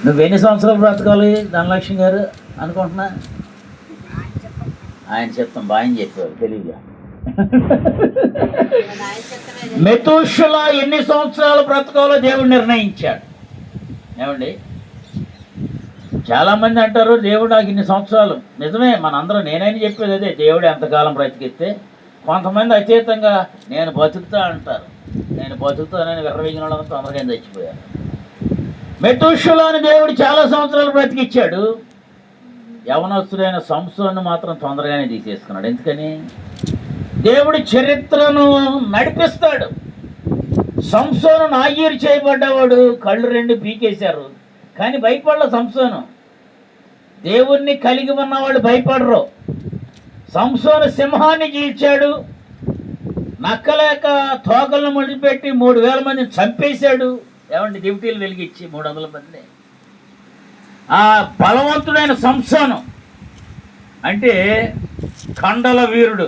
నువ్వు ఎన్ని సంవత్సరాలు బ్రతకాలి ధనలక్ష్మి గారు అనుకుంటున్నా? ఆయన చెప్తాం బాగా చెప్పారు తెలియగా. మెతూషులా ఎన్ని సంవత్సరాలు బ్రతకాలో దేవుడు నిర్ణయించాడు. ఏమండి, చాలామంది అంటారు దేవుడు నాకు ఇన్ని సంవత్సరాలు. నిజమే, మనందరం నేనైనా చెప్పేది అదే, దేవుడు ఎంతకాలం బ్రతికిస్తే. కొంతమంది అతీతంగా నేను బతుకుతా అంటారు. నేను బతుకుతానని విర్రవీగిన వాళ్ళంతా తొందరగా చచ్చిపోయారు. మెతూషులాని దేవుడు చాలా సంవత్సరాలు బ్రతికిచ్చాడు. యవనస్తుడైన సంసోను మాత్రం తొందరగానే తీసేసుకున్నాడు. ఎందుకని? దేవుడి చరిత్రను నడిపిస్తాడు. సంసోను నాగీరు చేయబడ్డవాడు, కళ్ళు రెండు పీకేశారు, కానీ భయపడల సంసోను. దేవుణ్ణి కలిగి ఉన్నవాడు భయపడరు. సంసోను సింహాన్ని చీల్చాడు, నక్కలేక తోకలను ముడిపెట్టి 3000 మందిని చంపేశాడు. ఏమండి, దివిటీలు వెలిగించి 300 మంది. ఆ బలవంతుడైన సంసోను అంటే కండల వీరుడు.